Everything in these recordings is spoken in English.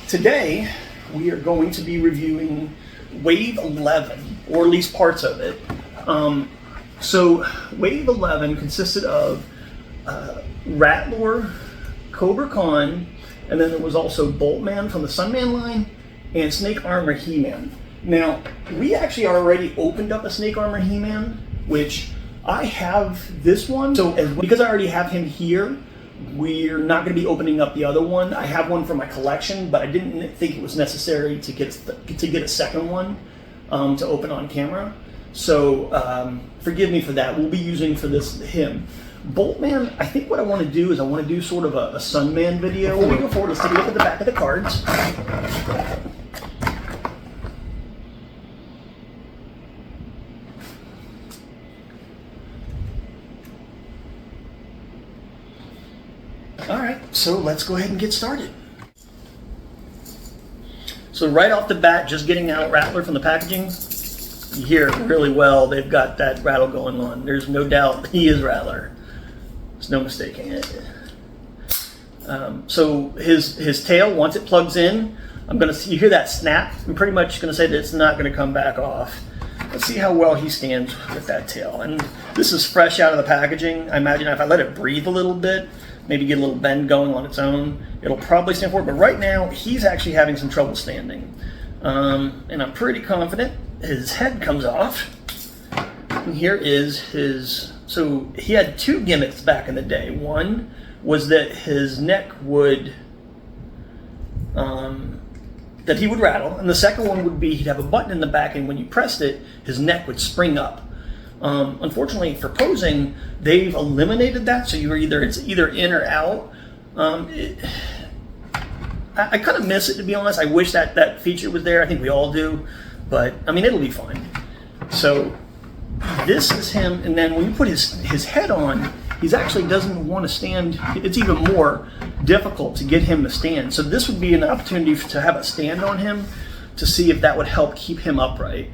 Today, we are going to be reviewing Wave 11, or at least parts of it. So, Wave 11 consisted of Rattlor, Kobra, and then there was also Boltman from the Sunman line, and Snake Armor He-Man. Now, we actually already opened up a Snake Armor He-Man, which I have this one. So, because I already have him here, we're not going to be opening up the other one. I have one for my collection, but I didn't think it was necessary to get a second one to open on camera. So forgive me for that. We'll be using for this him. Boltman, I think what I want to do is I want to do sort of a Sunman video. Before we go forward, let's take a look at the back of the cards. Alright, so let's go ahead and get started. So right off the bat, just getting out Rattler from the packaging, you hear it really well. They've got that rattle going on. There's no doubt he is Rattler. There's no mistaking it. So his tail, once it plugs in, you hear that snap. I'm pretty much going to say that it's not going to come back off. Let's see how well he stands with that tail. And this is fresh out of the packaging. I imagine if I let it breathe a little bit, maybe get a little bend going on its own, it'll probably stand for it. But right now, he's actually having some trouble standing. And I'm pretty confident his head comes off. And here is his... So he had two gimmicks back in the day. One was that his neck would... that he would rattle. And the second one would be he'd have a button in the back, and when you pressed it, his neck would spring up. Unfortunately for posing, they've eliminated that, so it's either in or out. I kind of miss it, to be honest. I wish that feature was there. I think we all do, but I mean, it'll be fine. So this is him, and then when you put his head on, he actually doesn't want to stand. It's even more difficult to get him to stand. So this would be an opportunity to have a stand on him to see if that would help keep him upright.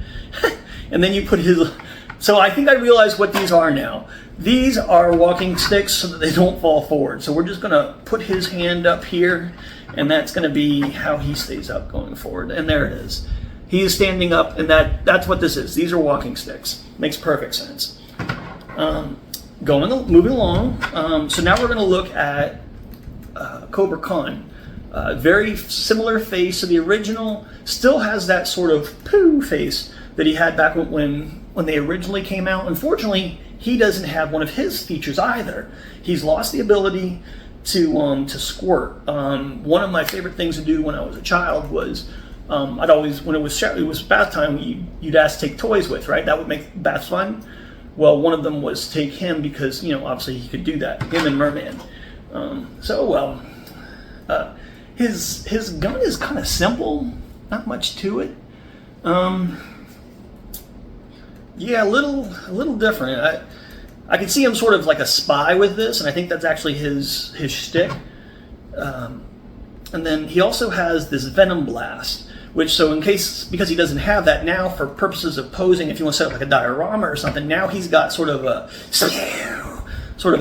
And then you put his... So I think I realize what these are now. These are walking sticks so that they don't fall forward. So we're just going to put his hand up here, and that's going to be how he stays up going forward. And there it is. He is standing up, and that's what this is. These are walking sticks. Makes perfect sense. Moving along. So now we're going to look at Kobra. Very similar face to the original. Still has that sort of poo face that he had back when they originally came out. Unfortunately, he doesn't have one of his features either. He's lost the ability to squirt. One of my favorite things to do when I was a child was I'd always, when it was bath time, you'd ask to take toys with, right? That would make baths fun. Well, one of them was take him because, obviously he could do that. Him and Merman. His gun is kind of simple. Not much to it. Yeah, a little different. I can see him sort of like a spy with this, and I think that's actually his shtick. And then he also has this Venom Blast, because he doesn't have that now, for purposes of posing, if you want to set up like a diorama or something, now he's got sort of a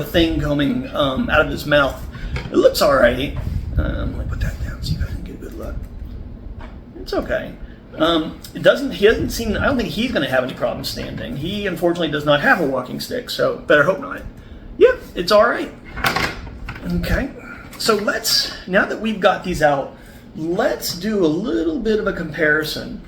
thing coming out of his mouth. It looks alright. Let me put that down so you guys can get a good look. It's okay. I don't think he's going to have any problem standing. He unfortunately does not have a walking stick, so better hope not. Yeah, it's all right. Okay, so now that we've got these out, let's do a little bit of a comparison.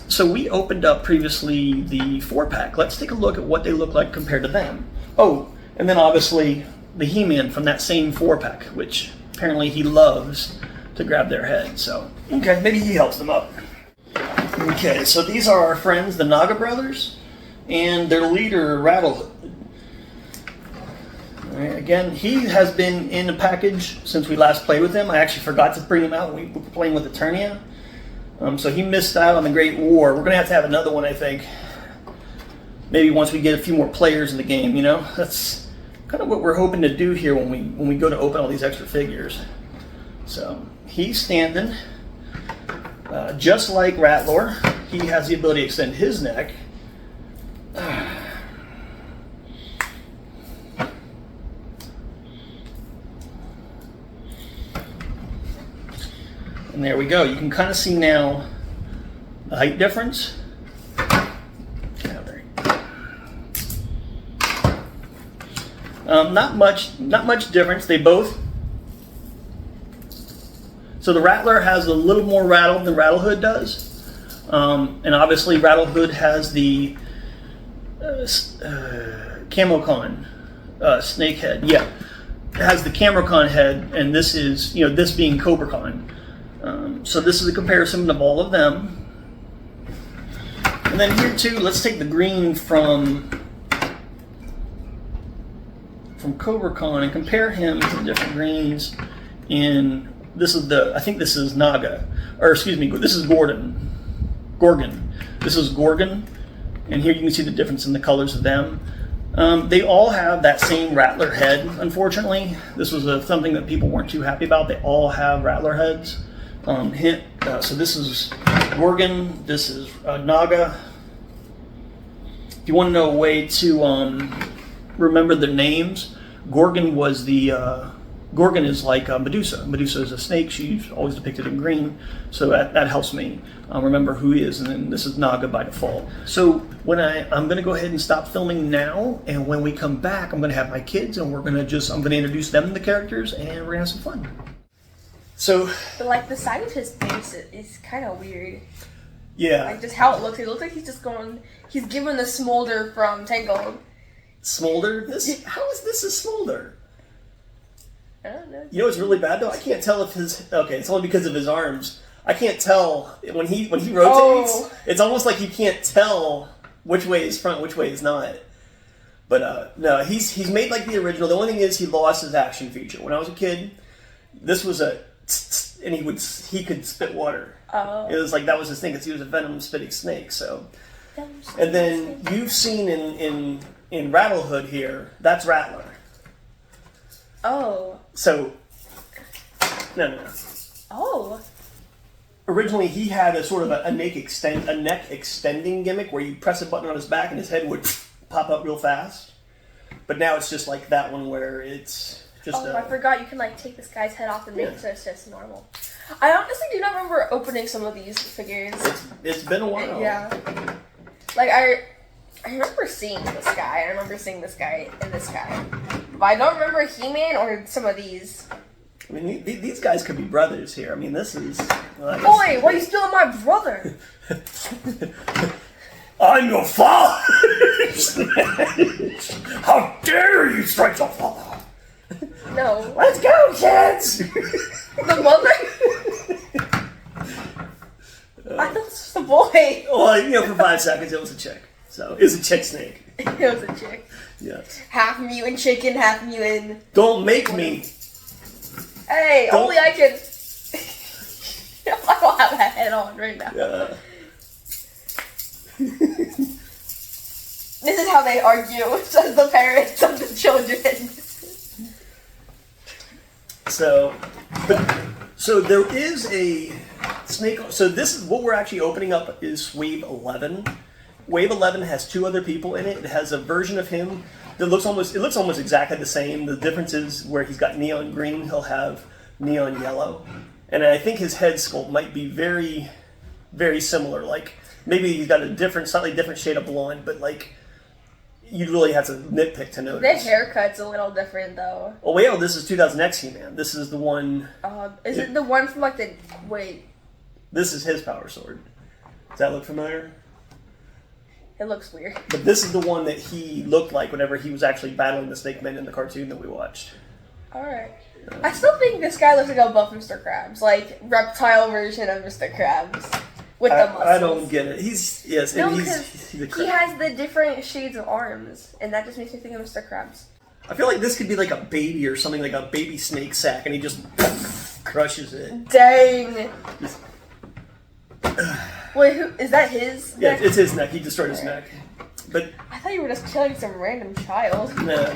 So we opened up previously the 4-pack. Let's take a look at what they look like compared to them. Oh, and then obviously the He-Man from that same 4-pack, which apparently he loves to grab their head. So, okay, maybe he helps them up. Okay, so these are our friends, the Naga brothers, and their leader, Rattlor. Right, again, he has been in the package since we last played with him. I actually forgot to bring him out when we were playing with Eternia. So he missed out on the Great War. We're going to have another one, I think. Maybe once we get a few more players in the game, That's kind of what we're hoping to do here when we go to open all these extra figures. So he's standing. Just like Rattlor, he has the ability to extend his neck. And there we go. You can kind of see now the height difference. Not much difference. They both. So the Rattler has a little more rattle than Rattlehood does, and obviously Rattlehood has the Camocon snake head. Yeah, it has the Camocon head, and this is this being CobraCon. So this is a comparison of all of them. And then here too, let's take the green from CobraCon and compare him to the different greens in I think this is Naga, or excuse me, this is Gorgon. This is Gorgon, and here you can see the difference in the colors of them. They all have that same Rattler head, unfortunately. This was something that people weren't too happy about. They all have Rattler heads. So this is Gorgon, this is Naga. If you want to know a way to remember their names, Gorgon is like Medusa. Medusa is a snake. She's always depicted in green, so that helps me remember who he is. And then this is Naga by default. So I'm going to go ahead and stop filming now, and when we come back, I'm going to have my kids, and I'm going to introduce them to the characters, and we're going to have some fun. So, but like the side of his face is kind of weird. Yeah. Like just how it looks. It looks like he's giving the smolder from Tangled. Smolder? How is this a smolder? I don't know. You know what's really bad though? I can't tell if it's only because of his arms. I can't tell when he rotates. Oh. It's almost like you can't tell which way is front, which way is not. But no, he's made like the original. The only thing is he lost his action feature. When I was a kid, this was and he could spit water. Oh. It was like that was his thing, because he was a venom spitting snake. So, and then you've seen in Rattlehood here, that's Rattler. Oh. So, no. Oh. Originally, he had a sort of a neck extending gimmick where you press a button on his back and his head would pop up real fast. But now it's just like that one where it's just. Oh, I forgot you can like take this guy's head off and make it so it's just normal. I honestly do not remember opening some of these figures. It's been a while. Yeah. Like I remember seeing this guy. I remember seeing this guy and this guy. But I don't remember He-Man or some of these. I mean, these guys could be brothers here. I mean, this is. Boy, why are you stealing my brother? I'm your father! How dare you strike your father! No. Let's go, kids! The mother? I thought this was a boy. Well, for 5 seconds it was a chick. So, it was a chick snake. It was a chick. Yes. Half mutant chicken, half mutant. Don't make me. Hey, only I can. I don't have that head on right now. Yeah. This is how they argue, says the parents of the children. So there is a snake. So this is what we're actually opening up is Wave 11. Wave 11 has 2 other people in it. It has a version of him that looks almost exactly the same. The difference is where he's got neon green, he'll have neon yellow. And I think his head sculpt might be very, very similar. Like maybe he's got a slightly different shade of blonde, but like you really have to nitpick to notice. The haircut's a little different though. Oh wait, this is 2000X He-Man. This is the one. Is it the one from like the This is his power sword. Does that look familiar? It looks weird. But this is the one that he looked like whenever he was actually battling the Snake Men in the cartoon that we watched. Alright. I still think this guy looks like a buff Mr. Krabs. Like, reptile version of Mr. Krabs. With the muscles. I don't get it. He's a crab. He has the different shades of arms. And that just makes me think of Mr. Krabs. I feel like this could be like a baby or something, like a baby snake sack, and he just crushes it. Dang. Wait, is that his neck? Yeah, it's his neck. He destroyed his neck. But I thought you were just killing some random child. No. I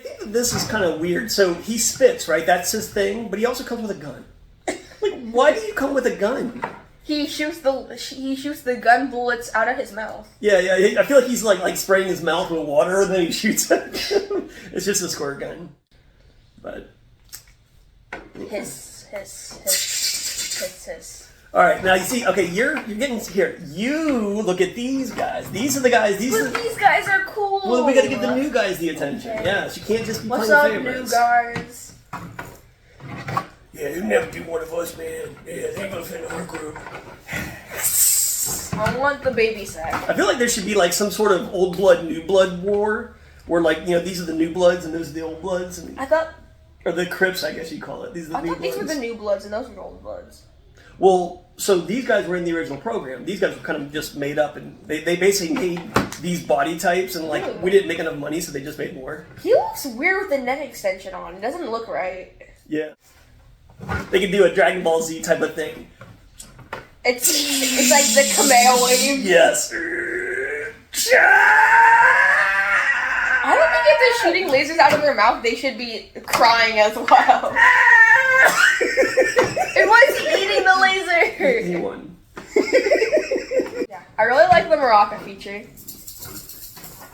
think that this is kind of weird. So he spits, right? That's his thing. But he also comes with a gun. Like, why do you come with a gun? He shoots the gun bullets out of his mouth. Yeah. I feel like he's like spraying his mouth with water, and then he shoots it. It's just a squirt gun. But hiss. Hiss. All right, now you see. Okay, you're getting here. You look at these guys. These are the guys. These guys are cool. Well, we got to give the new guys the attention. Okay. Yes, you can't just be What's playing up, favorites. new guys? Yeah, you'll never be one of us, man. Yeah, they ain't gonna fit in our group. I want the baby sack. I feel like there should be like some sort of old blood, new blood war, where like these are the new bloods and those are the old bloods, and I thought. or the Crips, I guess you call it. These are the I new thought bloods. these were the new bloods and those were the old bloods. Well, so these guys were in the original program. These guys were kind of just made up, and they basically made these body types, and like we didn't make enough money, so they just made more. He looks weird with the neck extension on. It doesn't look right. Yeah. They could do a Dragon Ball Z type of thing. It's like the Kameo wave. Yes. I don't think if they're shooting lasers out of their mouth, they should be crying as well. It was eating the laser. He won. Yeah, I really like the Maraca feature.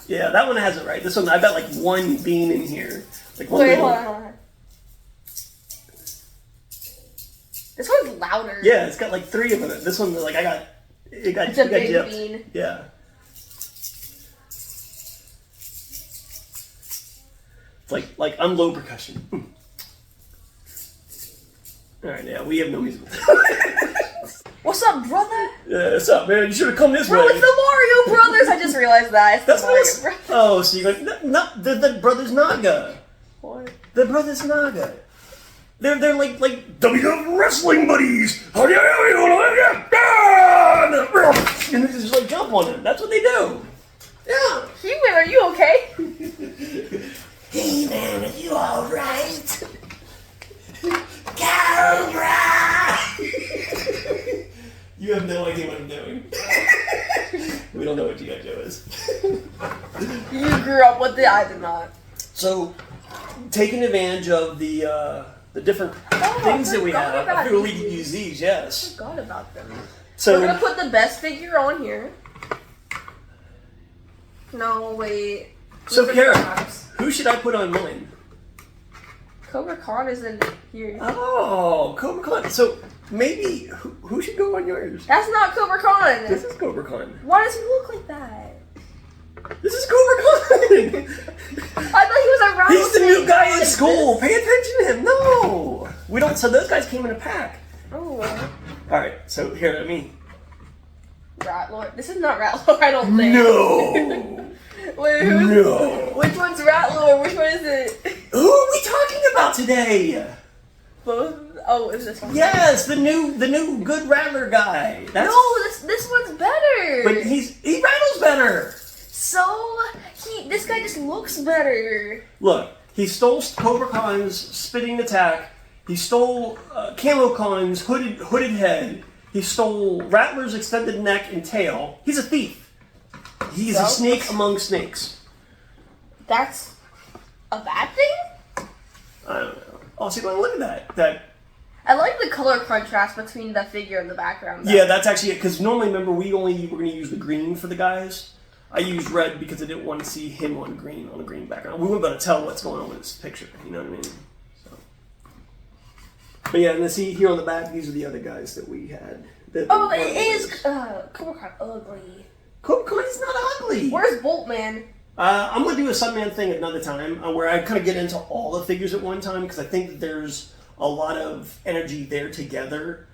Yeah, that one has it right. This one, I bet like one bean in here. Like one Wait, little... hold on. This one's louder. Yeah, it's got like 3 of them. This one, like It's a big gypped. bean. Yeah. It's like I'm low percussion. All right, yeah, we have no music. What's up, brother? Yeah, what's up, man? You should have come this Bro, way. it's the Mario Brothers. I just realized that. It's That's the what Mario it's... Brothers. Oh, so you're like, not the Brothers Naga. What? The Brothers Naga. They're like WWF wrestling buddies. And they just like jump on him. That's what they do. Yeah. Human, are you okay? Hey man, are you alright? Kobra! You have no idea what I'm doing. We don't know what G.I. Joe is. You grew up with it, I did not. So, taking advantage of the different things that we have, I figure we can use these, yes. I forgot about them. So, we're gonna put the best figure on here. No, wait. so Kara, who should I put on mine? Cobra Khan is in here. Oh, Cobra Khan. So, maybe, who should go on yours? That's not Cobra Khan. This is Cobra Khan. Why does he look like that? This is Cobra Khan! I thought he was a rattlesnake. He's the new guy in school. Pay attention to him. No, we don't. So those guys came in a pack. Oh. All right. So here, let me. Rattlor. This is not Rattlor, I don't think. No. Wait, who's? No. Which one's Rattlor? Which one is it? Who are we talking about today? Both. Oh, is this one? Yes, the new good rattler guy. That's, No, this one's better. But he rattles better. So this guy just looks better. Look, he stole Cobra Khan's spitting attack. He stole Camo Khan's hooded head. He stole Rattler's extended neck and tail. He's a thief. He's a snake among snakes. That's a bad thing? I don't know. Oh, so look at that. I like the color contrast between the figure and the background. Though. Yeah, that's actually it. Because normally, remember, we were going to use the green for the guys. I used red because I didn't want to see him on a green background. We weren't going to tell what's going on with this picture. You know what I mean? So. But yeah, and then see here on the back, these are the other guys that we had. It is Cobra Khan ugly. Cobra Khan is not ugly. Where's Boltman? I'm going to do a Sunman thing another time where I kind of get into all the figures at one time because I think that there's a lot of energy there together.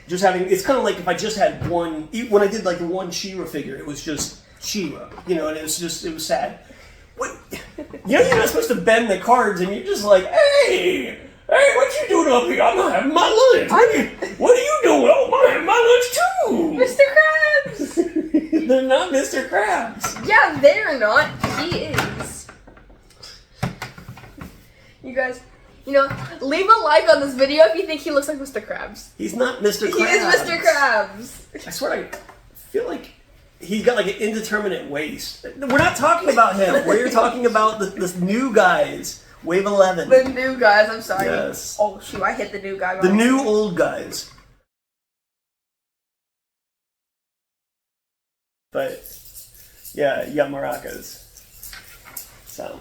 Just having, it's kind of like if I just had one, when I did like the one She-Ra figure, it was just She-Ra, and it was sad. What? You're not supposed to bend the cards and you're just like, hey, what you doing up here? I'm not having my lunch. What are you doing? Oh, I'm having my lunch too. Mr. Krabs! They're not Mr. Krabs. Yeah, they're not. He is. You guys, leave a like on this video if you think he looks like Mr. Krabs. He's not Mr. Krabs. He is Mr. Krabs. I swear, I feel like he's got like an indeterminate waist. We're not talking about him. We're talking about the new guys. Wave 11. The new guys, I'm sorry. Yes. Oh, shoot, I hit the new guy. The new old guys. But, yeah, you got maracas. So...